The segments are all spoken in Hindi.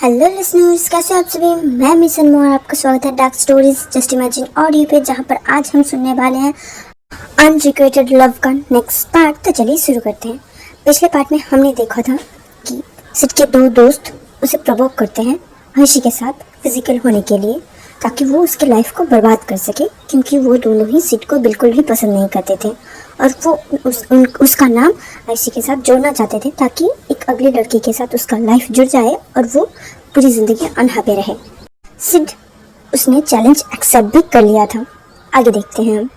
हेलो लिसनर्स, कैसे आप सभी। मैं मिस अनमोल, आपका स्वागत है dark stories just imagine audio पे, जहाँ पर आज हम सुनने वाले हैं अनरिक्वेटेड लव का नेक्स्ट पार्ट। तो चलिए शुरू करते हैं। पिछले पार्ट में हमने देखा था कि सिड के दो दोस्त उसे प्रवोक करते हैं हर्षी के साथ फिजिकल होने के लिए, ताकि वो उसकी लाइफ को बर्बाद कर सके, क्योंकि वो दोनों ही सिड को बिल्कुल भी पसंद नहीं करते थे और वो उसका नाम हर्षी के साथ जोड़ना चाहते थे, ताकि एक अगली लड़की के साथ उसका लाइफ जुड़ जाए और वो पूरी ज़िंदगी अनहैप्पी रहे। सिड उसने चैलेंज एक्सेप्ट भी कर लिया था। आगे देखते हैं हम।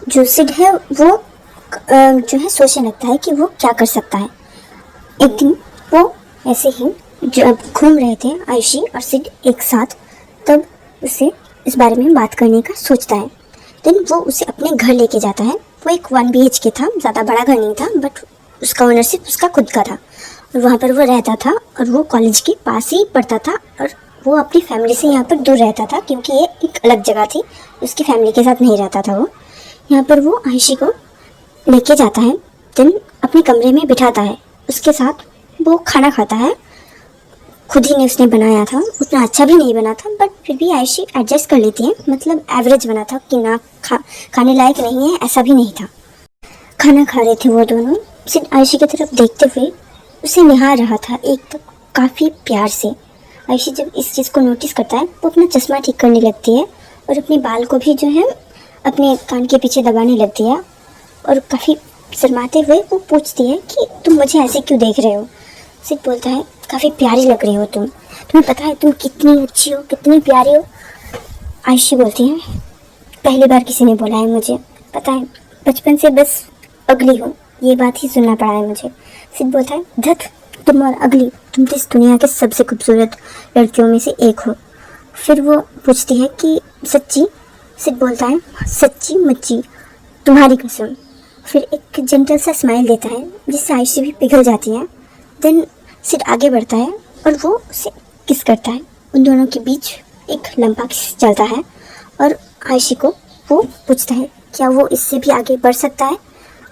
जो सिड है वो जो है सोचने लगता है कि वो क्या कर सकता है। एक दिन वो ऐसे ही जब घूम रहे थे आयशी और सिड एक साथ, तब उसे इस बारे में बात करने का सोचता है। देन वो उसे अपने घर लेके जाता है। वो एक 1 BHK था, ज़्यादा बड़ा घर नहीं था, बट उसका ओनरशिप उसका खुद का था और वहाँ पर वो रहता था और वो कॉलेज के पास ही पढ़ता था और वो अपनी फैमिली से यहाँ पर दूर रहता था, क्योंकि ये एक अलग जगह थी, उसकी फैमिली के साथ नहीं रहता था। वो यहाँ पर वो आयशी को लेके जाता है, देन अपने कमरे में बिठाता है, उसके साथ वो खाना खाता है। खुद ही ने उसने बनाया था, उतना अच्छा भी नहीं बना था, बट फिर भी आयशी एडजस्ट कर लेती है। मतलब एवरेज बना था कि ना खाने लायक नहीं है, ऐसा भी नहीं था। खाना खा रहे थे वो दोनों। सिर्फ आयशी की तरफ देखते हुए उसे निहार रहा था एक तो काफ़ी प्यार से। आयशी जब इस चीज़ को नोटिस करता है, वो अपना चश्मा ठीक करने लगती है और अपने बाल को भी जो है अपने कान के पीछे दबाने लगती है और काफ़ी शर्माते हुए वो पूछती है कि तुम मुझे ऐसे क्यों देख रहे हो। सिड बोलता है काफ़ी प्यारी लग रही हो तुम, तुम्हें पता है तुम कितनी अच्छी हो, कितनी प्यारी हो। आयशी बोलती है पहली बार किसी ने बोला है मुझे, पता है बचपन से बस अगली हो, ये बात ही सुनना पड़ा है मुझे। सिड बोलता है धत, तुम और अगली, तुम तो इस दुनिया के सबसे खूबसूरत लड़कियों में से एक हो। फिर वो पूछती है कि सच्ची। सिड बोलता है सच्ची मच्ची, तुम्हारी कसम। फिर एक जेंटल सा स्माइल देता है जिससे आयशी भी पिघल जाती है। देन सिड आगे बढ़ता है और वो उसे किस करता है। उन दोनों के बीच एक लंबा किस चलता है और आयशी को वो पूछता है क्या वो इससे भी आगे बढ़ सकता है।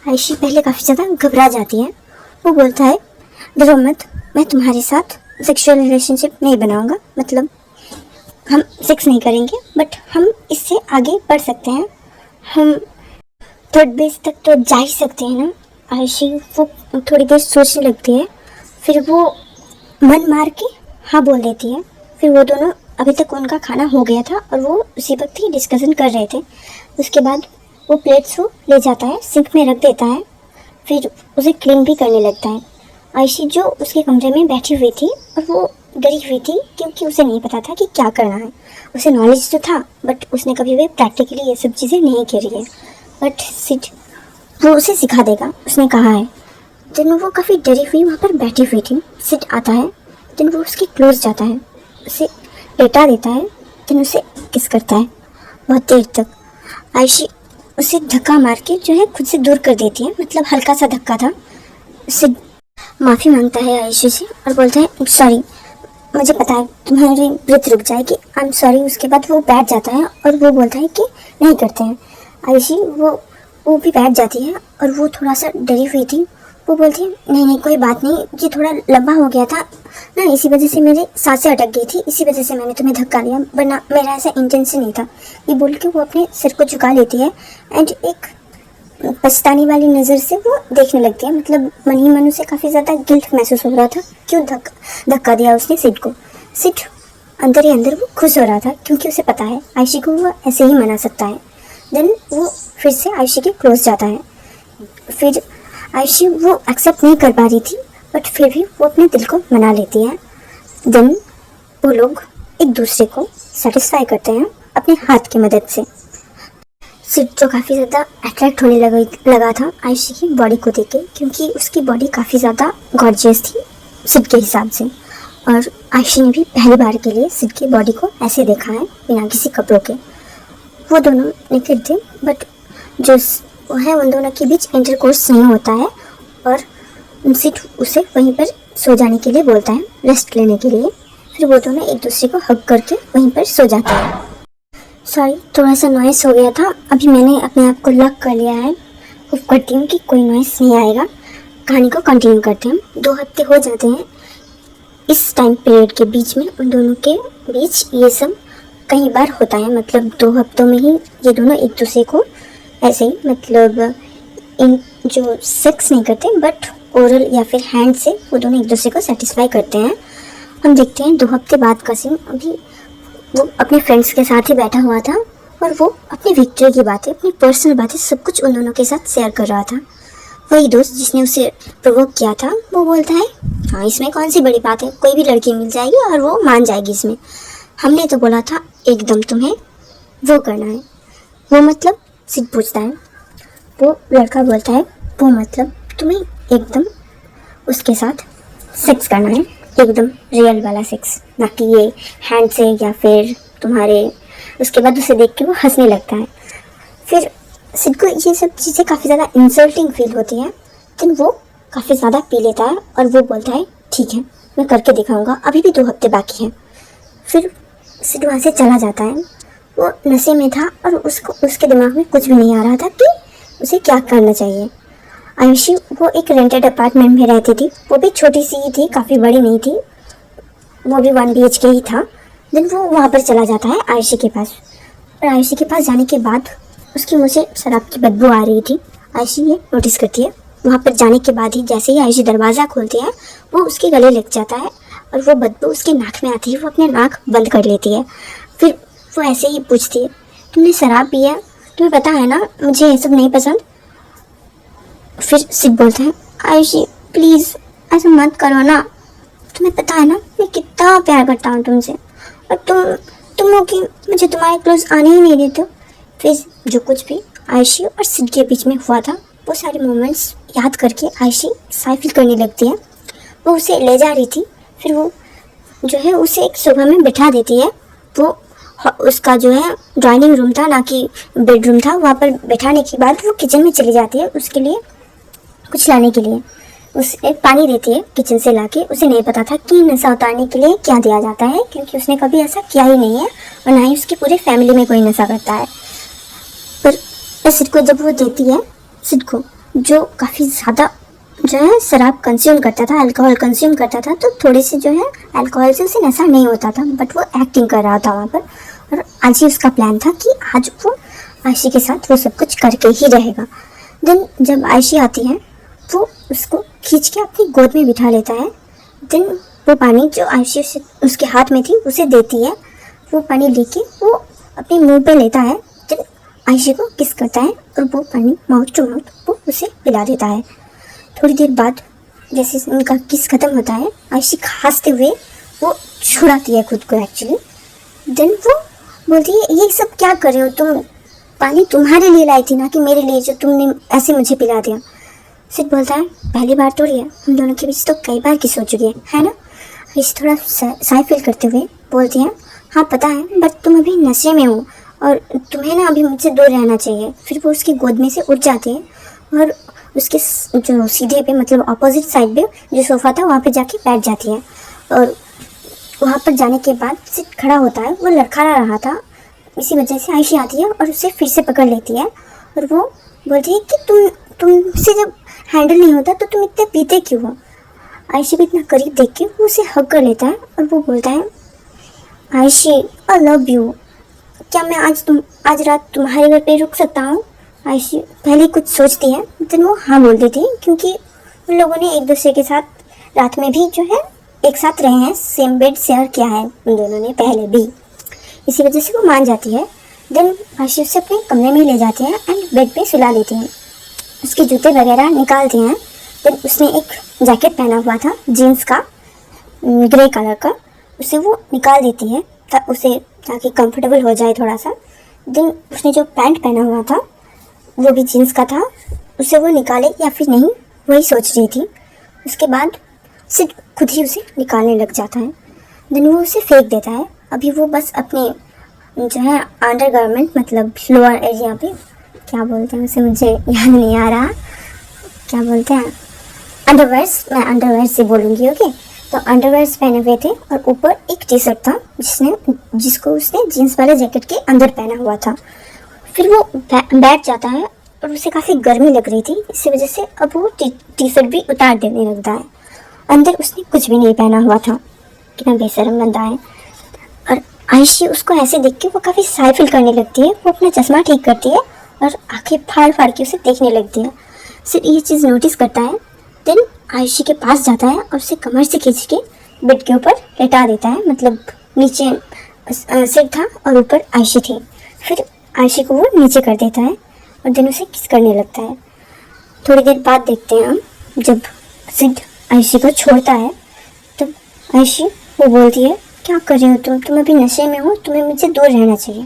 आयशी पहले काफ़ी ज़्यादा घबरा जाती है। वो बोलता है डरो मत, मैं तुम्हारे साथ सेक्सुअल रिलेशनशिप नहीं बनाऊंगा, मतलब हम सेक्स नहीं करेंगे, बट हम इससे आगे बढ़ सकते हैं, हम 3rd बेस तक तो जा ही सकते हैं ना। आयशी वो थोड़ी देर सोचने लगती है, फिर वो मन मार के हाँ बोल देती है। फिर वो दोनों, अभी तक उनका खाना हो गया था और वो उसी वक्त ही डिस्कशन कर रहे थे। उसके बाद वो प्लेट्स को ले जाता है, सिंक में रख देता है, फिर उसे क्लीन भी करने लगता है। आयशी जो उसके कमरे में बैठी हुई थी और वो डरी हुई थी, क्योंकि उसे नहीं पता था कि क्या करना है। उसे नॉलेज तो था, बट उसने कभी भी प्रैक्टिकली ये सब चीज़ें नहीं करी है, बट सिड वो उसे सिखा देगा, उसने कहा है। दिन वो काफ़ी डरी हुई वहाँ पर बैठी हुई थी। सिड आता है, दिन वो उसके क्लोज जाता है, उसे लेटा देता है, दिन उसे किस करता है बहुत देर तक। आयशी उसे धक्का मार के जो है खुद से दूर कर देती है, मतलब हल्का सा धक्का था। सिड माफ़ी मांगता है आयशी से और बोलता है सॉरी, मुझे पता है तुम्हारी ब्रेथ रुक जाएगी, आई एम सॉरी। उसके बाद वो बैठ जाता है और वो बोलता है कि नहीं करते हैं। आयशी वो भी बैठ जाती है और वो थोड़ा सा डरी हुई थी। वो बोलती है नहीं कोई बात नहीं, ये थोड़ा लंबा हो गया था ना, इसी वजह से मेरी सांसें अटक गई थी, इसी वजह से मैंने तुम्हें धक्का दिया, वरना मेरा ऐसा इंटेंशन नहीं था। ये बोल के वो अपने सिर को झुका लेती है एंड एक पछताने वाली नज़र से वो देखने लगती है। मतलब मन ही मन उसे काफ़ी ज़्यादा गिल्ट महसूस हो रहा था, क्यों धक्का दिया उसने सिड को। सिड अंदर ही अंदर वो खुश हो रहा था, क्योंकि उसे पता है आयशी को वो ऐसे ही मना सकता है। देन वो फिर से आयशी के क्लोज जाता है। फिर आयशी वो एक्सेप्ट नहीं कर पा रही थी, बट फिर भी वो अपने दिल को मना लेती है। देन वो लोग एक दूसरे को सेटिस्फाई करते हैं अपने हाथ की मदद से। सिड जो काफ़ी ज़्यादा अट्रैक्ट होने लगा था आयशी की बॉडी को देख के, क्योंकि उसकी बॉडी काफ़ी ज़्यादा गॉर्जियस थी सिड के हिसाब से, और आयशी ने भी पहली बार के लिए सिड की बॉडी को ऐसे देखा है बिना किसी कपड़ों के। वो दोनों नेकेड थे, बट जो वो है उन दोनों के बीच इंटरकोर्स नहीं होता है और सिड उसे वहीं पर सो जाने के लिए बोलता है, रेस्ट लेने के लिए। फिर वो दोनों एक दूसरे को हग करके वहीं पर सो जाते हैं। सॉरी, थोड़ा सा नॉइस हो गया था, अभी मैंने अपने आप को लॉक कर लिया है। होप करती हूँ कि कोई नॉइस नहीं आएगा। कहानी को कंटिन्यू करते हैं। 2 हफ्ते हो जाते हैं इस टाइम पीरियड के बीच में उन दोनों के बीच ये सब कई बार होता है, मतलब 2 हफ्तों में ही ये दोनों एक दूसरे को ऐसे ही मतलब इन जो सेक्स नहीं करते बट ओरल या फिर हैंड से वो दोनों एक दूसरे को सेटिस्फाई करते हैं। हम देखते हैं 2 हफ्ते बाद का सीन। अभी वो अपने फ्रेंड्स के साथ ही बैठा हुआ था और वो अपनी विक्ट्री की बातें, अपनी पर्सनल बातें सब कुछ उन दोनों के साथ शेयर कर रहा था। वही दोस्त जिसने उसे प्रोवोक किया था वो बोलता है, हाँ इसमें कौन सी बड़ी बात है, कोई भी लड़की मिल जाएगी और वो मान जाएगी इसमें। हमने तो बोला था एकदम तुम्हें वो करना है। वो मतलब सिड पूछता है, वो लड़का बोलता है वो मतलब तुम्हें एकदम उसके साथ सेक्स करना है, एकदम रियल वाला सेक्स, ना कि ये हैंड से या फिर तुम्हारे। उसके बाद उसे देख के वो हंसने लगता है। फिर सिड को ये सब चीज़ें काफ़ी ज़्यादा इंसल्टिंग फील होती है, लेकिन वो काफ़ी ज़्यादा पी लेता है और वो बोलता है ठीक है मैं करके दिखाऊंगा, अभी भी 2 हफ्ते बाकी हैं। फिर सिड वहाँ से चला जाता है। वो नशे में था और उसको उसके दिमाग में कुछ भी नहीं आ रहा था कि उसे क्या करना चाहिए। आयुषी वो एक रेंटेड अपार्टमेंट में रहती थी, वो भी छोटी सी ही थी, काफ़ी बड़ी नहीं थी, वो भी 1 BHK ही था। देन वो वहाँ पर चला जाता है आयुषी के पास, और आयुषी के पास जाने के बाद उसकी मुझे शराब की बदबू आ रही थी। आयुषी ये नोटिस करती है। वहाँ पर जाने के बाद ही जैसे ही आयुषी दरवाज़ा खोलती है वो उसके गले लग जाता है और वो बदबू उसके नाक में आती है। वो अपने नाक बंद कर लेती है। फिर वो ऐसे ही पूछती है, तुमने शराब पी है, तुम्हें पता है ना मुझे ये सब नहीं पसंद। फिर सिड बोलता है, आयुषी प्लीज़ ऐसा मत करो ना, तुम्हें पता है ना मैं कितना प्यार करता हूँ तुमसे, और तुम लोग की मुझे तुम्हारे क्लोज आने ही नहीं देते हो। फिर जो कुछ भी आयुषी और सिड के बीच में हुआ था वो सारे मोमेंट्स याद करके आयुषी साई फील करने लगती है। वो उसे ले जा रही थी, फिर वो जो है उसे एक सोफा में बिठा देती है। वो उसका जो है डाइनिंग रूम था ना कि बेडरूम था, वहाँ पर बैठाने के बाद वो किचन में चली जाती है उसके लिए कुछ लाने के लिए। उसे पानी देती है किचन से लाके। उसे नहीं पता था कि नशा उतारने के लिए क्या दिया जाता है, क्योंकि उसने कभी ऐसा किया ही नहीं है और ना ही उसकी पूरे फैमिली में कोई नशा करता है। पर सिड को जब वो देती है, सिड को जो काफ़ी ज़्यादा जो है शराब कंज्यूम करता था, अल्कोहल कंज्यूम करता था, तो थोड़ी सी जो है अल्कोहल से उसे नशा नहीं होता था, बट वो एक्टिंग कर रहा था वहाँ पर। और आज ही उसका प्लान था कि आज वो आयशी के साथ वो सब कुछ करके ही रहेगा। देन जब आयशी आती है वो उसको खींच के अपनी गोद में बिठा लेता है। देन वो पानी जो आयशी उसके हाथ में थी उसे देती है। वो पानी लेके वो अपने मुंह पे लेता है। देन आयशी को किस करता है और वो पानी माउथ टू माउथ वो उसे पिला देता है। थोड़ी देर बाद जैसे उनका किस खत्म होता है, आयशी खांसते हुए वो छुड़ाती है खुद को एक्चुअली। देन वो बोलती है, ये सब क्या कर रहे हो तुम, पानी तुम्हारे लिए लाई थी ना कि मेरे लिए, जो तुमने ऐसे मुझे पिला दिया। सिड बोलता है, पहली बार थोड़ी है, हम दोनों के बीच तो कई बार किस हो चुकी है ना। आयशी थोड़ा साई फील करते हुए बोलती है, हाँ पता है, बट तुम अभी नशे में हो और तुम्हें ना अभी मुझसे दूर रहना चाहिए। फिर वो उसकी गोद में से उठ जाती है और उसके जो सीधे पे मतलब अपोजिट साइड पे जो सोफ़ा था वहाँ पे जाके बैठ जाती है। और वहाँ पर जाने के बाद सिड खड़ा होता है। वो लड़खड़ा रहा था, इसी वजह से आयशी आती है और उसे फिर से पकड़ लेती है और वो बोलती है कि तुमसे जब हैंडल नहीं होता तो तुम इतने पीते क्यों हो। आयशी को इतना करीब देख के वो उसे हग कर लेता है और वो बोलता है, आयशी आई लव यू, क्या मैं आज रात तुम्हारे घर पे रुक सकता हूँ। आयशी पहले कुछ सोचती है, फिर वो हाँ बोल देती है, क्योंकि उन लोगों ने एक दूसरे के साथ रात में भी जो है एक साथ रहे हैं, सेम बेड शेयर किया है उन दोनों ने पहले भी, इसी वजह से वो मान जाती है। देन आयशी उसे अपने कमरे में ले जाते हैं एंड बेड पे सुला देती हैं। उसके जूते वगैरह निकालते हैं। देन उसने एक जैकेट पहना हुआ था जीन्स का ग्रे कलर का, उसे वो निकाल देती है उसे ताकि कंफर्टेबल हो जाए थोड़ा सा। देन उसने जो पैंट पहना हुआ था वो भी जीन्स का था, उसे वो निकाले या फिर नहीं वही सोच रही थी। उसके बाद सिड खुद ही उसे निकालने लग जाता है। देन वो उसे फेंक देता है। अभी वो बस अपने जो है अंडर गारमेंट मतलब लोअर एरिया पे क्या बोलते हैं उसे मुझे याद नहीं आ रहा, क्या बोलते हैं, अंडरवेयर्स, मैं अंडरवेयर से बोलूँगी ओके। तो अंडरवेयर्स पहने हुए थे और ऊपर एक टी शर्ट था जिसको उसने जीन्स वाले जैकेट के अंदर पहना हुआ था। फिर वो बैठ जाता है और उसे काफ़ी गर्मी लग रही थी, इसी वजह से अब वो टी शर्ट भी उतार देने लगता है। अंदर उसने कुछ भी नहीं पहना हुआ था। कितना बेशरम बंदा है। और आयशी उसको ऐसे देख के वो काफ़ी शाय फील करने लगती है। वो अपना चश्मा ठीक करती है और आंखें फाड़ फाड़ के उसे देखने लगती है। सिड ये चीज़ नोटिस करता है। देन आयशी के पास जाता है और उसे कमर से खींच के बेड के ऊपर लेटा देता है। मतलब नीचे सिड था और ऊपर आयशी थी। फिर आयशी को वो नीचे कर देता है और देन उसे किस करने लगता है। थोड़ी देर बाद देखते हैं हम, जब सिड आयशी को छोड़ता है तब आयशी वो बोलती है, क्या कर रही हो तुम अभी नशे में हो, तुम्हें मुझसे दूर रहना चाहिए।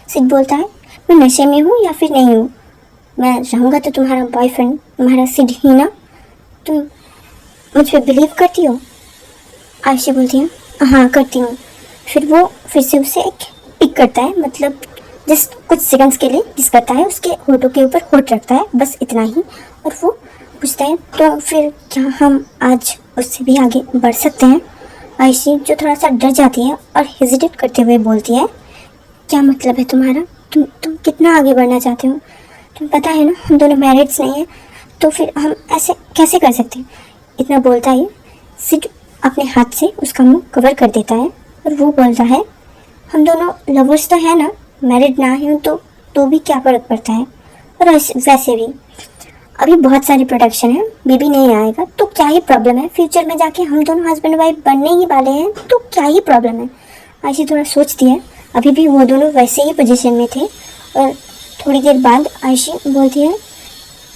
सिड बोलता है, मैं नशे में हूँ या फिर नहीं हूँ, मैं रहूँगा तो तुम्हारा बॉयफ्रेंड, तुम्हारा सिड ही ना, तुम मुझ पर बिलीव करती हो। आयशी बोलती है, हाँ करती हूँ। फिर वो फिर से उसे एक पिक करता है, मतलब जस्ट कुछ सेकंड्स के लिए किस करता है, उसके होठों के ऊपर होठ रखता है, बस इतना ही। और वो पूछता है, तो फिर क्या हम आज उससे भी आगे बढ़ सकते हैं। आयशी जो थोड़ा सा डर जाती है और हेजिटेट करते हुए बोलती है, क्या मतलब है तुम्हारा, तुम कितना आगे बढ़ना चाहते हो, तुम पता है ना हम दोनों मैरिड्स नहीं हैं, तो फिर हम ऐसे कैसे कर सकते हैं। इतना बोलता ही सिड अपने हाथ से उसका मुंह कवर कर देता है और वो बोलता है, हम दोनों लवर्स तो है ना, मैरिड ना ही तो भी क्या फ़र्क पड़ता है। और वैसे भी अभी बहुत सारी प्रोडक्शन है, बेबी नहीं आएगा तो क्या ही प्रॉब्लम है, फ्यूचर में जाके हम दोनों हस्बैंड वाइफ बनने ही वाले हैं तो क्या ही प्रॉब्लम है। आयशी थोड़ा सोचती है, अभी भी वो दोनों वैसे ही पोजीशन में थे। और थोड़ी देर बाद आयशी बोलती है,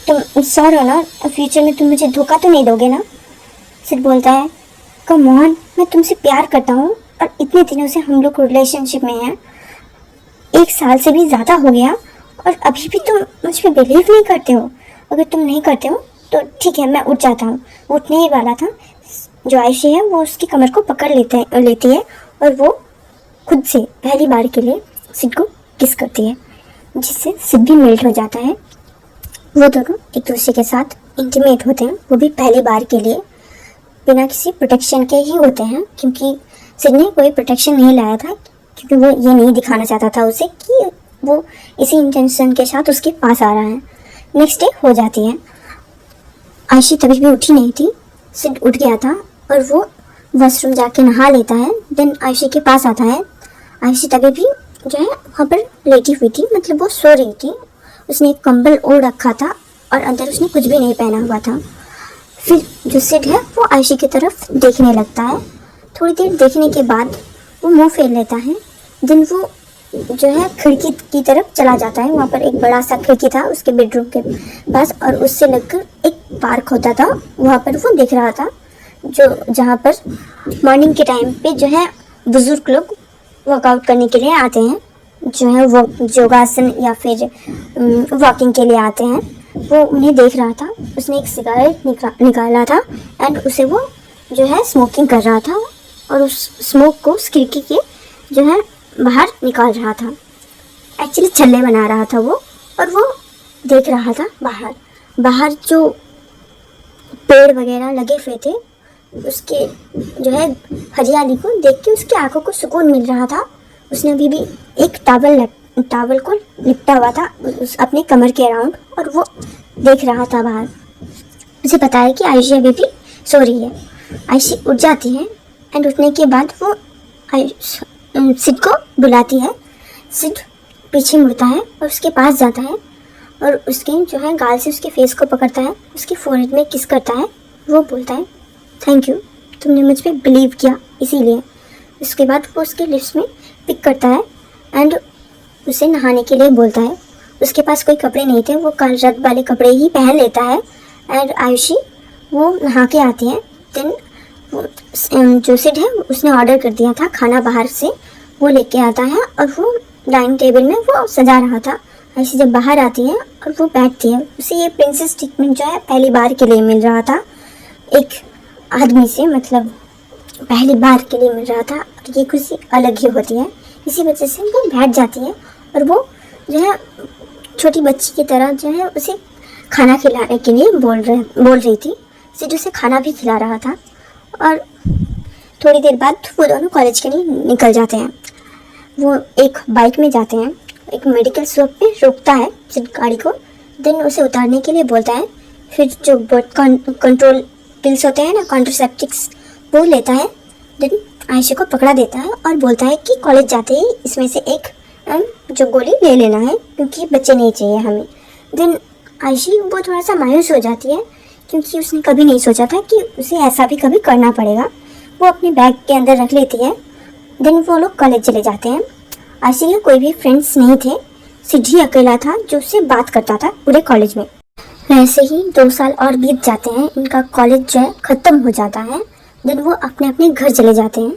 तुम श्योर हो ना, फ्यूचर में तुम मुझे धोखा तो नहीं दोगे ना। सिड बोलता है, कम ऑन, मैं तुमसे प्यार करता हूँ और इतने दिनों से हम लोग रिलेशनशिप में हैं, 1 साल से भी ज़्यादा हो गया और अभी भी तुम मुझ पर बिलीव नहीं करते हो। अगर तुम नहीं करते हो तो ठीक है, मैं उठ जाता हूँ। उठने ही वाला था, जो आयशी है वो उसकी कमर को पकड़ लेती है और वो खुद से पहली बार के लिए सिड को किस करती है, जिससे सिड भी मेल्ट हो जाता है। वो दोनों एक दूसरे के साथ इंटीमेट होते हैं, वो भी पहली बार के लिए बिना किसी प्रोटेक्शन के ही होते हैं, क्योंकि सिड ने कोई प्रोटेक्शन नहीं लाया था, क्योंकि वो ये नहीं दिखाना चाहता था उसे कि वो इसी इंटेंशन के साथ उसके पास आ रहा है। नेक्स्ट डे हो जाती है, आयशी तभी भी उठी नहीं थी, सिड उठ गया था और वो वॉशरूम जाके नहा लेता है। देन आयशी के पास आता है। आयशी तभी भी जो है वहाँ पर लेटी हुई थी, मतलब वो सो रही थी, उसने एक कंबल ओढ़ रखा था और अंदर उसने कुछ भी नहीं पहना हुआ था। फिर जो सिड है वो आयशी की तरफ देखने लगता है। थोड़ी देर देखने के बाद वो मुंह फेर लेता है। देन वो जो है खिड़की की तरफ चला जाता है। वहाँ पर एक बड़ा सा खिड़की था उसके बेडरूम के पास और उससे लगकर एक पार्क होता था, वहाँ पर वो देख रहा था, जो जहाँ पर मॉर्निंग के टाइम पे जो है बुजुर्ग लोग वर्कआउट करने के लिए आते हैं, जो है वो योगासन या फिर वॉकिंग के लिए आते हैं। वो उन्हें देख रहा था, उसने एक सिगारेट निकाला था एंड उसे वो जो है स्मोकिंग कर रहा था और उस स्मोक को उस खिड़की के जो है बाहर निकाल रहा था। एक्चुअली छल्ले बना रहा था वो, और वो देख रहा था बाहर जो पेड़ वगैरह लगे हुए थे, उसके जो है हरियाली को देख के उसकी आंखों को सुकून मिल रहा था। उसने अभी भी एक टावल को लिपटा हुआ था उस अपने कमर के अराउंड और वो देख रहा था बाहर। उसे पता है कि आयशी अभी भी सो रही है। आयशी उठ जाती है एंड उठने के बाद वो सिड को बुलाती है। सिड पीछे मुड़ता है और उसके पास जाता है और उसके जो है गाल से उसके फेस को पकड़ता है, उसके फोrehead में किस करता है। वो बोलता है, थैंक यू, तुमने मुझ पर बिलीव किया इसीलिए। उसके बाद वो उसके लिप्स में पिक करता है एंड उसे नहाने के लिए बोलता है। उसके पास कोई कपड़े नहीं थे, वो काल रंग वाले कपड़े ही पहन लेता है एंड आयुषी वो नहा के आती है। देन जो सिड है उसने ऑर्डर कर दिया था खाना बाहर से, वो लेके आता है और वो डाइनिंग टेबल में वो सजा रहा था। आयुषी जब बाहर आती है और वो बैठती है, उसे ये प्रिंसेस ट्रीटमेंट जो है पहली बार के लिए मिल रहा था एक आदमी से, मतलब पहली बार के लिए मिल रहा था। ये खुशी अलग ही होती है, इसी वजह से वो बैठ जाती है और वो जो है छोटी बच्ची की तरह जो है उसे खाना खिलाने के लिए बोल रही थी। सिड उसे खाना भी खिला रहा था और थोड़ी देर बाद वो दोनों कॉलेज के लिए निकल जाते हैं। वो एक बाइक में जाते हैं, एक मेडिकल शॉप पे रोकता है सिड गाड़ी को। देन उसे उतारने के लिए बोलता है। फिर जो बर्थ कंट्रोल पिल्स होते हैं ना, कॉन्ट्रासेप्टिक्स, वो लेता है। देन आयशा को पकड़ा देता है और बोलता है कि कॉलेज जाते ही इसमें से एक जो गोली ले लेना है क्योंकि बच्चे नहीं चाहिए हमें। देन आयशी वो थोड़ा सा मायूस हो जाती है क्योंकि उसने कभी नहीं सोचा था कि उसे ऐसा भी कभी करना पड़ेगा। वो अपने बैग के अंदर रख लेती है। देन वो लोग कॉलेज चले जाते हैं। आयशी के कोई भी फ्रेंड्स नहीं थे, सिड ही अकेला था जो उससे बात करता था पूरे कॉलेज में। ऐसे ही 2 साल और बीत जाते हैं, इनका कॉलेज जो है ख़त्म हो जाता है। देन वो अपने अपने घर चले जाते हैं।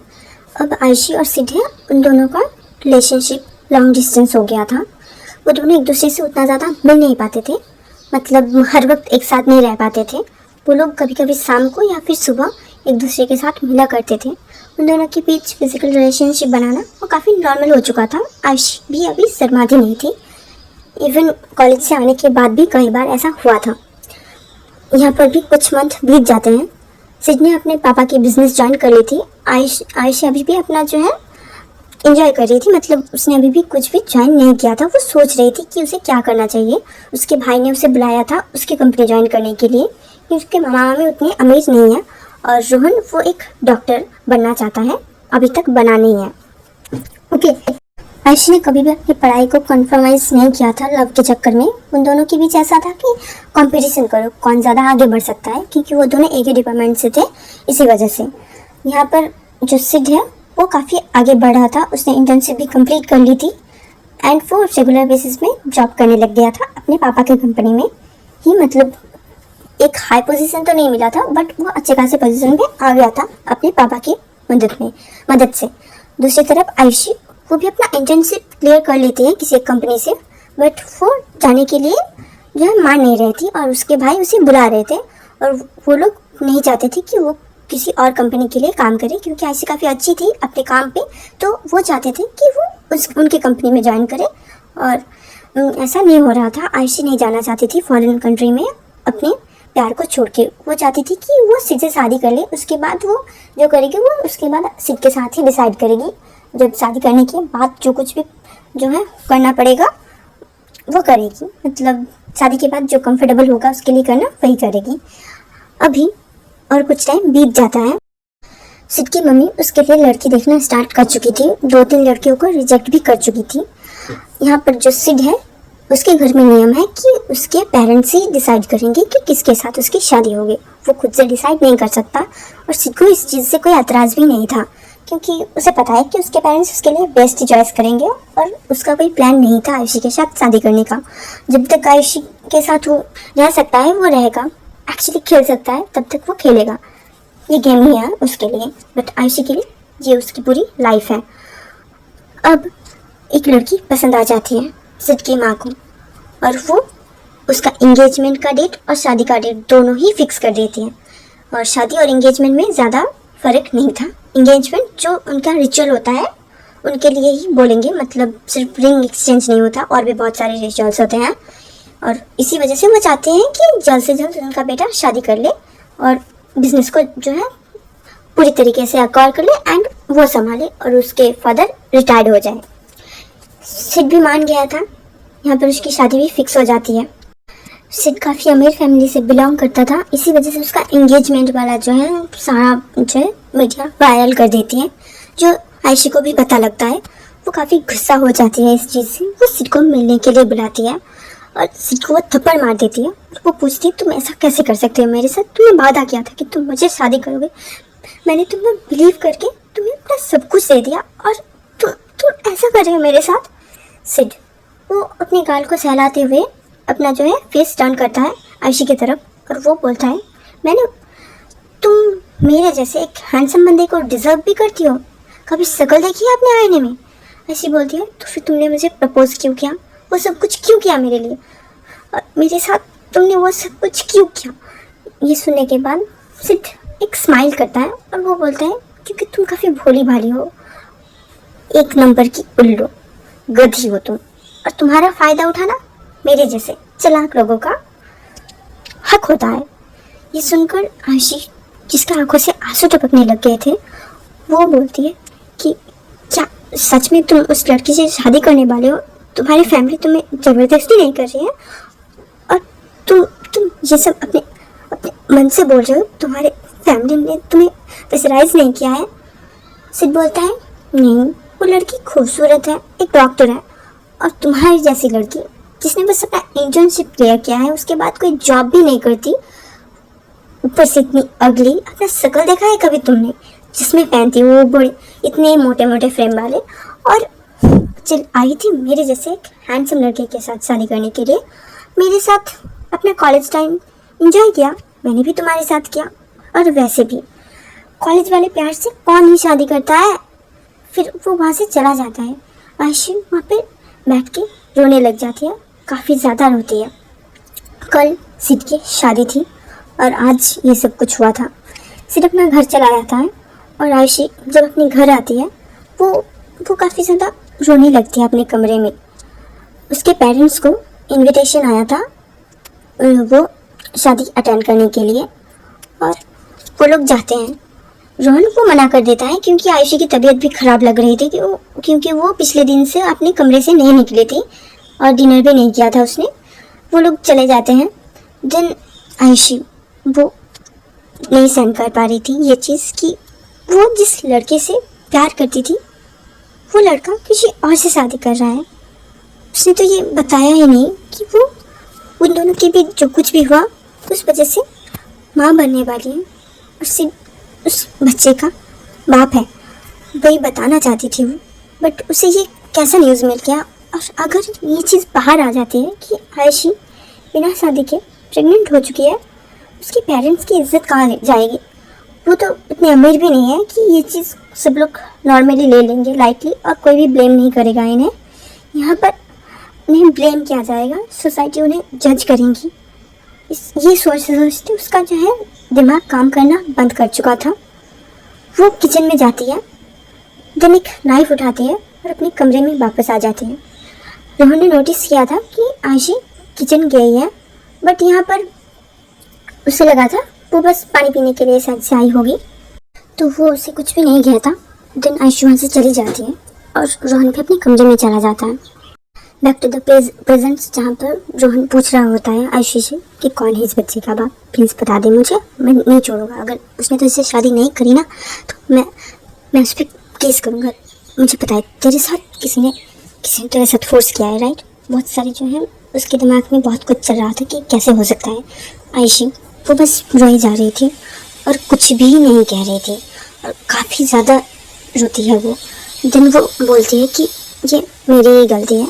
अब आयशी और सिड है, उन दोनों का रिलेशनशिप लॉन्ग डिस्टेंस हो गया था। वो दोनों एक दूसरे से उतना ज़्यादा मिल नहीं पाते थे, मतलब हर वक्त एक साथ नहीं रह पाते थे। वो लोग कभी कभी शाम को या फिर सुबह एक दूसरे के साथ मिला करते थे। उन दोनों के बीच फिजिकल रिलेशनशिप बनाना वो काफ़ी नॉर्मल हो चुका था। आयशी भी अभी शर्माती नहीं थी। इवन कॉलेज से आने के बाद भी कई बार ऐसा हुआ था। यहाँ पर भी कुछ मंथ बीत जाते हैं। सिड ने अपने पापा की बिजनेस ज्वाइन कर ली थी। आयशा अभी भी अपना जो है एंजॉय कर रही थी, मतलब उसने अभी भी कुछ भी ज्वाइन नहीं किया था। वो सोच रही थी कि उसे क्या करना चाहिए। उसके भाई ने उसे बुलाया था उसकी कंपनी ज्वाइन करने के लिए कि उसके मामा में उतने अमीर नहीं है और रोहन वो एक डॉक्टर बनना चाहता है, अभी तक बना नहीं है। ओके, आयशा ने कभी भी अपनी पढ़ाई को कॉम्प्रोमाइज़ नहीं किया था लव के चक्कर में। उन दोनों के बीच ऐसा था कि कंपटीशन करो कौन ज़्यादा आगे बढ़ सकता है, क्योंकि वो दोनों एक ही डिपार्टमेंट से थे। इसी वजह से यहाँ पर जो सिड है वो काफ़ी आगे बढ़ रहा था। उसने इंटर्नशिप भी कंप्लीट कर ली थी एंड वो रेगुलर बेसिस में जॉब करने लग गया था अपने पापा की कंपनी में ही। मतलब एक हाई पोजीशन तो नहीं मिला था, बट वो अच्छे खासे पोजीशन पे आ गया था अपने पापा की मदद से। दूसरी तरफ आयशी वो भी अपना इंटर्नशिप क्लियर कर लेती है किसी एक कंपनी से, बट वो जाने के लिए जो है मान नहीं रही थी और उसके भाई उसे बुला रहे थे और वो लोग नहीं चाहते थे कि वो किसी और कंपनी के लिए काम करे, क्योंकि आयशी काफ़ी अच्छी थी अपने काम पे, तो वो चाहते थे कि वो उनकी कंपनी में ज्वाइन करे। और ऐसा नहीं हो रहा था। आयशी नहीं जाना चाहती थी फॉरेन कंट्री में अपने प्यार को छोड़ के। वो चाहती थी कि वो सिड से शादी कर ले, उसके बाद वो जो करेगी वो उसके बाद सिड के साथ ही डिसाइड करेगी। जब शादी करने के बाद जो कुछ भी जो है करना पड़ेगा वो करेगी, मतलब शादी के बाद जो कंफर्टेबल होगा उसके लिए करना वही करेगी। अभी और कुछ टाइम बीत जाता है। सिड की मम्मी उसके लिए लड़की देखना स्टार्ट कर चुकी थी, 2-3 लड़कियों को रिजेक्ट भी कर चुकी थी। यहाँ पर जो सिड है उसके घर में नियम है कि उसके पेरेंट्स ही डिसाइड करेंगे कि किसके साथ उसकी शादी होगी। वो खुद से डिसाइड नहीं कर सकता और सिड को इस चीज़ से कोई एतराज़ भी नहीं था, क्योंकि उसे पता है कि उसके पेरेंट्स उसके लिए बेस्ट चॉइस करेंगे और उसका कोई प्लान नहीं था आयशी के साथ शादी करने का। जब तक आयशी के साथ वो रह सकता है वो रहेगा, एक्चुअली खेल सकता है तब तक वो खेलेगा। ये गेम ही है उसके लिए, बट आयशी के लिए ये उसकी पूरी लाइफ है। अब एक लड़की पसंद आ जाती है सिड की माँ को और वो उसका इंगेजमेंट का डेट और शादी का डेट दोनों ही फिक्स कर देती है। और शादी और इंगेजमेंट में ज़्यादा फ़र्क नहीं था। इंगेजमेंट जो उनका रिचुअल होता है उनके लिए ही बोलेंगे, मतलब सिर्फ रिंग एक्सचेंज नहीं होता, और भी बहुत सारे रिचुअल्स होते हैं। और इसी वजह से वो चाहते हैं कि जल्द से जल्द उनका बेटा शादी कर ले और बिजनेस को जो है पूरी तरीके से एक्वायर कर ले एंड वो संभाले और उसके फादर रिटायर्ड हो जाए। सिड भी मान गया था। यहाँ पर उसकी शादी भी फिक्स हो जाती है। सिड काफ़ी अमीर फैमिली से बिलोंग करता था, इसी वजह से उसका एंगेजमेंट वाला जो है सारा जो है मीडिया वायरल कर देती है, जो आयशी को भी पता लगता है। वो काफ़ी गुस्सा हो जाती है इस चीज़ से। वो सिड को मिलने के लिए बुलाती है और सिड को वो थप्पड़ मार देती है। वो पूछती है तुम ऐसा कैसे कर सकते हो मेरे साथ, तुमने वादा किया था कि तुम मुझे शादी करोगे, मैंने तुम्हें बिलीव करके तुम्हें अपना सब कुछ दे दिया और तुम ऐसा कर रहे हो मेरे साथ। सिड वो अपने गाल को सहलाते हुए अपना जो है फेस टर्न करता है आयशी की तरफ और वो बोलता है तुम मेरे जैसे एक हैंडसम बंदे को डिजर्व भी करती हो, कभी शक्ल देखी है अपने आईने में। ऐसी बोलती है तो फिर तुमने मुझे प्रपोज क्यों किया, वो सब कुछ क्यों किया मेरे लिए, और मेरे साथ तुमने वो सब कुछ क्यों किया। ये सुनने के बाद सिड एक स्माइल करता है और वो बोलता है क्योंकि तुम काफ़ी भोली भाली हो, एक नंबर की उल्लू गधी हो तुम, और तुम्हारा फ़ायदा उठाना मेरे जैसे चालाक लोगों का हक होता है। ये सुनकर आयशी, जिसके आंखों से आंसू टपकने लग गए थे, वो बोलती है कि क्या सच में तुम उस लड़की से शादी करने वाले हो, तुम्हारी फैमिली तुम्हें ज़बरदस्ती नहीं कर रही है और तुम ये सब अपने मन से बोल रहे हो, तुम्हारे फैमिली ने तुम्हें प्रेशराइज नहीं किया है। सिड बोलता है नहीं, वो लड़की खूबसूरत है, एक डॉक्टर है, और तुम्हारी जैसी लड़की जिसने बस अपना इंटर्नशिप क्लियर किया है उसके बाद कोई जॉब भी नहीं करती, ऊपर से इतनी अगली, अपना शक्ल देखा है कभी तुमने? जिसमें पहनती वो बड़े इतने मोटे मोटे फ्रेम वाले, और चल आई थी मेरे जैसे एक हैंडसम लड़के के साथ शादी करने के लिए, मेरे साथ अपना कॉलेज टाइम एंजॉय किया, मैंने भी तुम्हारे साथ किया, और वैसे भी कॉलेज वाले प्यार से कौन ही शादी करता है। फिर वो वहाँ से चला जाता है। आयशी वहाँ पे बैठ के रोने लग जाती है, काफ़ी ज़्यादा रोती है। कल सिड की शादी थी और आज ये सब कुछ हुआ था। सिड अपना घर चला जाता है और आयशी जब अपने घर आती है वो काफ़ी ज़्यादा रोने लगती है अपने कमरे में। उसके पेरेंट्स को इनविटेशन आया था वो शादी अटेंड करने के लिए, और वो लोग जाते हैं। रोहन को मना कर देता है क्योंकि आयशी की तबीयत भी ख़राब लग रही थी क्योंकि वो पिछले दिन से अपने कमरे से नहीं निकली थी और डिनर भी नहीं किया था उसने। वो लोग चले जाते हैं। देन आयशी वो नहीं सहन कर पा रही थी ये चीज़ कि वो जिस लड़के से प्यार करती थी वो लड़का किसी और से शादी कर रहा है। उसने तो ये बताया ही नहीं कि वो उन दोनों के बीच जो कुछ भी हुआ उस वजह से माँ बनने वाली है, उससे उस बच्चे का बाप है, वही बताना चाहती थी वो। बट उसे ये कैसा न्यूज़ मिल गया, और अगर ये चीज़ बाहर आ जाती है कि आयशी बिना शादी के प्रेग्नेंट हो चुकी है, उसके पेरेंट्स की इज्जत कहाँ जाएगी? वो तो इतने अमीर भी नहीं है कि ये चीज़ सब लोग नॉर्मली ले लेंगे लाइटली, और कोई भी ब्लेम नहीं करेगा इन्हें। यहाँ पर उन्हें ब्लेम किया जाएगा, सोसाइटी उन्हें जज करेंगी। ये सोचते उसका जो है दिमाग काम करना बंद कर चुका था। वो किचन में जाती है, देन एक नाइफ उठाती है और अपने कमरे में वापस आ जाती है। रोहन ने नोटिस किया था कि आयशी किचन गई है, बट यहाँ पर उसे लगा था वो बस पानी पीने के लिए शायद से आई होगी, तो वो उसे कुछ भी नहीं कहता। देन आयशी वहाँ से चली जाती है और रोहन भी अपने कमरे में चला जाता है। बैक टू द प्रेजेंट्स, जहाँ पर रोहन पूछ रहा होता है आयशी से कि कौन है इस बच्चे का बाप, प्लीज़ बता दे मुझे, मैं नहीं छोड़ूंगा। अगर उसने तो इससे शादी नहीं करी ना तो मैं उस पर केस करूँगा। मुझे पता है तेरे साथ किसी ने तेरे साथ फोर्स किया है, राइट? बहुत सारे जो है उसके दिमाग में बहुत कुछ चल रहा था कि कैसे हो सकता है। आयशी वो बस रोई जा रही थी और कुछ भी नहीं कह रही थी, और काफ़ी ज़्यादा रोती है वो। देन वो बोलती है कि ये मेरी ही गलती है,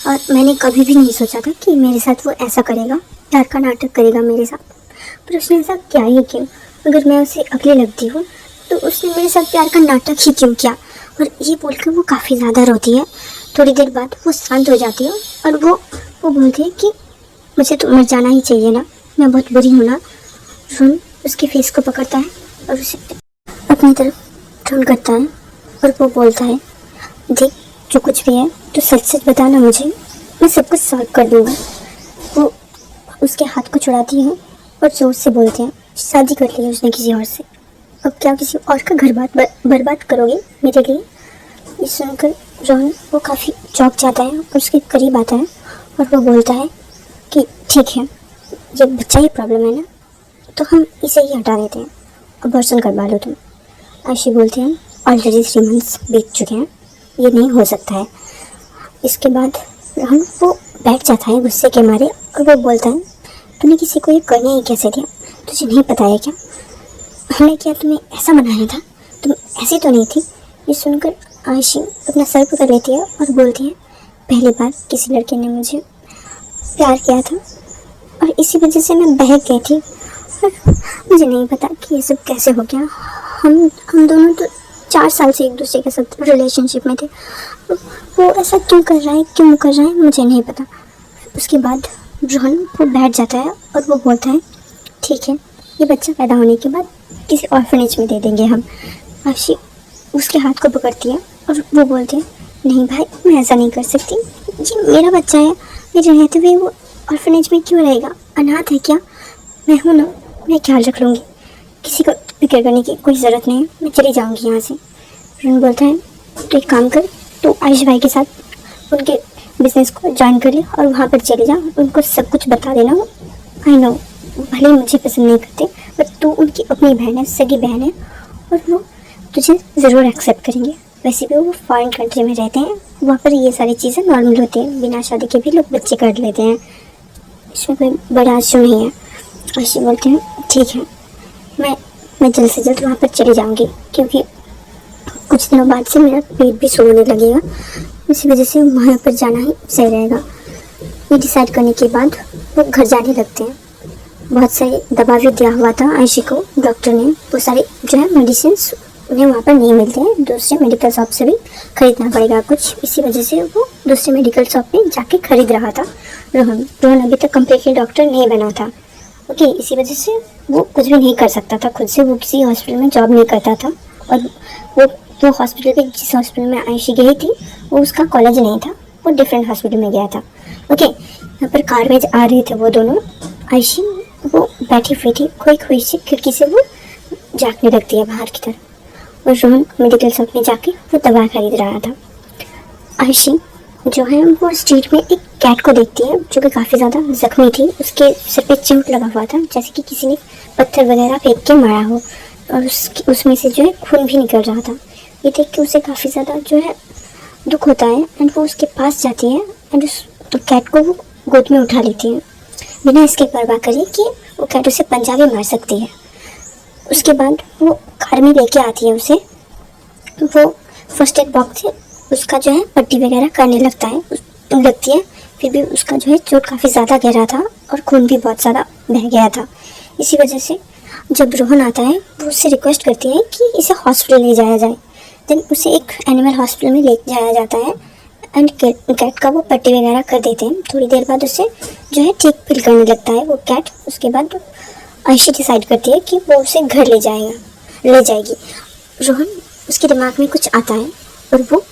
और मैंने कभी भी नहीं सोचा था कि मेरे साथ वो ऐसा करेगा, प्यार का नाटक करेगा मेरे साथ। पर उसने ऐसा क्या ही क्यों? अगर मैं उसे अगले लगती हूँ तो उसने मेरे साथ प्यार का नाटक ही क्यों किया? और ये बोलकर वो काफ़ी ज़्यादा रोती है। थोड़ी देर बाद वो शांत हो जाती है और वो बोलती है कि मुझे तो मर जाना ही चाहिए ना, मैं बहुत बुरी हूँ ना। रोहन उसके फेस को पकड़ता है और उसे अपनी तरफ टर्न करता है और वो बोलता है, देख जो कुछ भी है तो सच सच बताना मुझे, मैं सब कुछ सॉल्व कर दूँगा। वो उसके हाथ को छुड़ाती है और जोर से बोलते हैं, शादी कर ली है उसने किसी और से, अब क्या किसी और का घर बर्बाद करोगे मेरे लिए? ये सुनकर रोहन वो काफ़ी चौंक जाता है और उसके करीब आता है और वो बोलता है कि ठीक है, जब बच्चा ही प्रॉब्लम है ना तो हम इसे ही हटा देते हैं, अबॉर्शन करवा लो तुम। आयशी बोलते हैं ऑलरेडी 3 मंथ्स बीत चुके हैं, ये नहीं हो सकता है। इसके बाद रोहन वो बैठ जाता है गुस्से के मारे और वो बोलता है, तूने किसी को ये करने ही कैसे दिया? तुझे नहीं पता है क्या? हमने क्या तुम्हें ऐसा बनाया था? तुम ऐसी तो नहीं थी। ये सुनकर आयशी अपना सर पकड़ लेती है और बोलती है, पहली बार किसी लड़के ने मुझे प्यार किया था और इसी वजह से मैं बहक गई थी, और मुझे नहीं पता कि ये सब कैसे हो गया। हम दोनों तो 4 साल से एक दूसरे के साथ रिलेशनशिप में थे, वो ऐसा क्यों कर रहा है मुझे नहीं पता। उसके बाद रोहन वो बैठ जाता है और वो बोलता है, ठीक है, ये बच्चा पैदा होने के बाद किसी ऑर्फनेज में दे देंगे हम। आयशी उसके हाथ को पकड़ती है और वो बोलते हैं, नहीं भाई, मैं ऐसा नहीं कर सकती, ये मेरा बच्चा है, मेरे रहते हुए वो ऑर्फनेज में क्यों रहेगा? अनाथ है क्या? मैं हूँ ना, मैं ख्याल रख लूँगी, किसी को फिक्र करने की कोई ज़रूरत नहीं है, मैं चली जाऊँगी यहाँ से। रोहन बोलता है, तो एक काम कर, तो आयुष भाई के साथ उनके बिजनेस को ज्वाइन कर ले और वहाँ पर चले जा, उनको सब कुछ बता देना। आई नो भले मुझे पसंद नहीं करते, बट तू उनकी अपनी बहन है, सगी बहन है, और वो तुझे ज़रूर एक्सेप्ट करेंगे। वैसे भी वो फॉरेन कंट्री में रहते हैं, वहाँ पर ये सारी चीज़ें नॉर्मल होती हैं, बिना शादी के भी लोग बच्चे कर लेते हैं, इसमें कोई बड़ा इशू नहीं है। आयशी बोलते हैं ठीक है, मैं जल्द से जल्द वहाँ पर चली जाऊँगी, क्योंकि कुछ दिनों बाद से मेरा पेट भी शुरू होने लगेगा, इसी वजह से वहाँ पर जाना ही सही रहेगा। ये डिसाइड करने के बाद वो घर जाने लगते हैं। बहुत सारी दवा भी दिया हुआ था आयशी को डॉक्टर ने, वो सारे जो है मेडिसिन उन्हें वहाँ पर नहीं मिलते हैं, दूसरे मेडिकल शॉप से भी खरीदना पड़ेगा कुछ, इसी वजह से वो दूसरे मेडिकल शॉप में जाके खरीद रहा था। रोहन अभी तक कम्प्लीटली डॉक्टर नहीं बना था, ओके, इसी वजह से वो कुछ भी नहीं कर सकता था खुद से, वो किसी हॉस्पिटल में जॉब नहीं करता था, और वो हॉस्पिटल के जिस हॉस्पिटल में आयशी गई थी वो उसका कॉलेज नहीं था, वो डिफरेंट हॉस्पिटल में गया था। ओके, यहाँ पर कार में आ रहे थे वो दोनों। आयशी वो बैठी हुई थी, खोई से खिड़की से वो झांकने लगती है बाहर की तरफ, और रोहन मेडिकल शॉप में जाके वो दवा खरीद रहा था। आयशी जो है वो स्ट्रीट में एक कैट को देखती है जो कि काफ़ी ज़्यादा जख्मी थी, उसके सिर पे चोट लगा हुआ था, जैसे कि किसी ने पत्थर वगैरह फेंक के मारा हो, और उसमें से जो है खून भी निकल रहा था। ये देख के उसे काफ़ी ज़्यादा जो है दुख होता है, एंड वो उसके पास जाती है एंड उस कैट को वो गोद में उठा लेती है, बिना इसके परवाह करे कि वो कैट उसे पंजा भी मार सकती है। उसके बाद वो कार में लेके आती है उसे, वो फर्स्ट एड बॉक्स से उसका जो है पट्टी वगैरह करने लगती है, फिर भी उसका जो है चोट काफ़ी ज़्यादा गहरा था और खून भी बहुत ज़्यादा बह गया था। इसी वजह से जब रोहन आता है वो उससे रिक्वेस्ट करती है कि इसे हॉस्पिटल ले जाया जाए। देन उसे एक एनिमल हॉस्पिटल में ले जाया जाता है एंड कैट का वो पट्टी वगैरह कर देते हैं। थोड़ी देर बाद उसे जो है ठीक फील करने लगता है वो कैट। उसके बाद आयशी डिसाइड करती है कि वो उसे घर ले जाएगी। रोहन उसके दिमाग में कुछ आता है और वो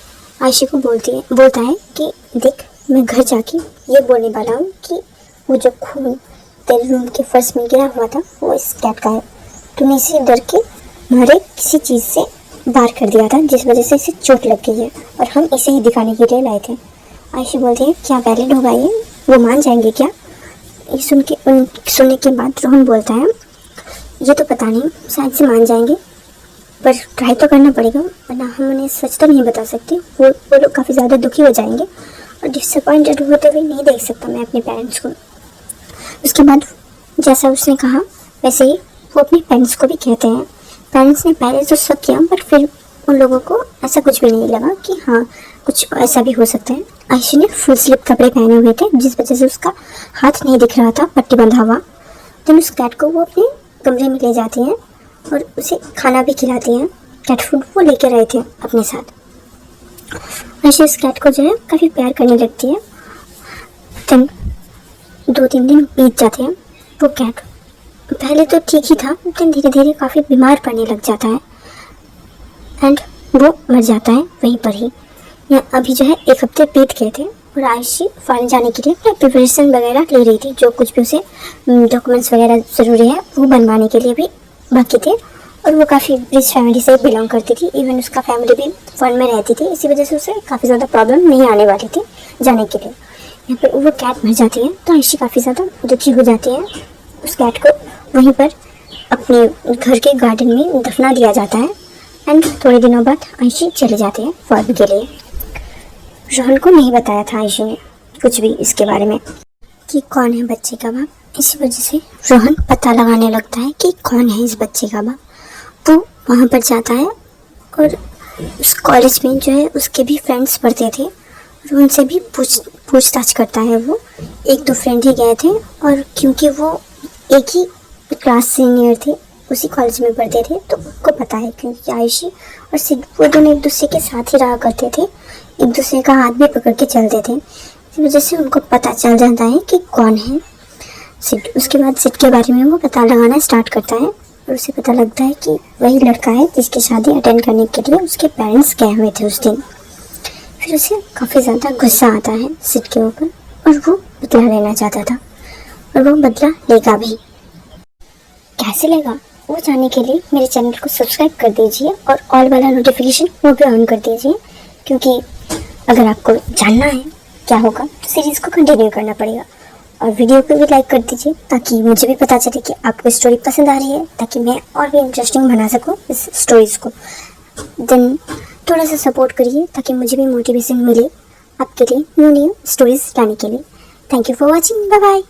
आयशी को बोलता है कि देख, मैं घर जाके ये बोलने वाला हूँ कि वो जो खून तेरे रूम के फर्श में गिरा हुआ था वो इस कैट का है। तूने इसे डर के मारे किसी चीज़ से बाहर कर दिया था जिस वजह से इसे चोट लग गई है, और हम इसे ही दिखाने के लिए लाए थे। आयशी बोलती है क्या वैलिड होगा ये, वो मान जाएंगे क्या? ये सुनने के बाद रोहन बोलता है ये तो पता नहीं, शायद से मान जाएंगे, पर ट्राई तो करना पड़ेगा, वरना हम उन्हें सच तो नहीं बता सकते। वो लोग काफ़ी ज़्यादा दुखी हो जाएंगे और डिसअपॉइंटेड होते हुए नहीं देख सकता मैं अपने पेरेंट्स को। उसके बाद जैसा उसने कहा वैसे ही वो अपने पेरेंट्स को भी कहते हैं। पेरेंट्स ने पहले तो शक किया, बट फिर उन लोगों को ऐसा कुछ भी नहीं लगा कि हाँ कुछ ऐसा भी हो सकता है। आयशी ने फुल स्लीव कपड़े पहने हुए थे जिस वजह से उसका हाथ नहीं दिख रहा था पट्टी बंधा हुआ। तो उस कैट को वो अपने कमरे में ले जाती हैं और उसे खाना भी खिलाती हैं। कैट फूड वो लेके रहे थे अपने साथ। आयशी उस कैट को जो है काफ़ी प्यार करने लगती है। देन 2-3 दिन बीत जाते हैं। वो कैट पहले तो ठीक ही था, लेकिन धीरे धीरे काफ़ी बीमार पड़ने लग जाता है एंड वो मर जाता है वहीं पर ही। अभी जो है 1 हफ्ते बीत गए थे और आयशी फॉरेन जाने के लिए अपना प्रिपरेशन वगैरह ले रही थी। जो कुछ भी उसे डॉक्यूमेंट्स वगैरह ज़रूरी है वो बनवाने के लिए भी बाकी थे, और वो काफ़ी रिच फैमिली से बिलोंग करती थी। इवन उसका फैमिली भी फॉरेन में रहती थी, इसी वजह से उसे काफ़ी ज़्यादा प्रॉब्लम नहीं आने वाली थी जाने के लिए। यहाँ पर वो कैट मर जाती है तो आयशी काफ़ी ज़्यादा दुखी हो जाती है। उस कैट को वहीं पर अपने घर के गार्डन में दफना दिया जाता है एंड थोड़े दिनों बाद आयशी चले जाते हैं फॉरेन के लिए। रोहन को नहीं बताया था आयशी ने कुछ भी इसके बारे में कि कौन है बच्चे का बाप। इसी वजह से रोहन पता लगाने लगता है कि कौन है इस बच्चे का बाप। वो वहाँ पर जाता है और उस कॉलेज में जो है उसके भी फ्रेंड्स पढ़ते थे और उनसे भी पूछताछ करता है। वो 1-2 फ्रेंड ही गए थे, और क्योंकि वो एक ही क्लास सीनियर थे, उसी कॉलेज में पढ़ते थे, तो उनको पता है क्योंकि आयशी और सिड वो दोनों एक दूसरे के साथ ही रहा करते थे, एक दूसरे का हाथ भी पकड़ के चलते थे। इस वजह से उनको पता चल जाता है कि कौन है सिड। उसके बाद सिड के बारे में वो पता लगाना स्टार्ट करता है और उसे पता लगता है कि वही लड़का है जिसकी शादी अटेंड करने के लिए उसके पेरेंट्स गए हुए थे उस दिन। फिर उसे काफ़ी ज़्यादा गुस्सा आता है सिड के ऊपर और वो बदला लेना चाहता था, और वो बदला लेगा भी। कैसे लेगा वो जानने के लिए मेरे चैनल को सब्सक्राइब कर दीजिए और ऑल वाला नोटिफिकेशन वो भी ऑन कर दीजिए, क्योंकि अगर आपको जानना है क्या होगा तो सीरीज़ को कंटिन्यू करना पड़ेगा। और वीडियो को भी लाइक कर दीजिए ताकि मुझे भी पता चले कि आपको स्टोरी पसंद आ रही है, ताकि मैं और भी इंटरेस्टिंग बना सकूँ इस स्टोरीज़ को। देन थोड़ा सा सपोर्ट करिए ताकि मुझे भी मोटिवेशन मिले आपके लिए न्यू न्यू स्टोरीज लाने के लिए। Thank you for watching, bye bye.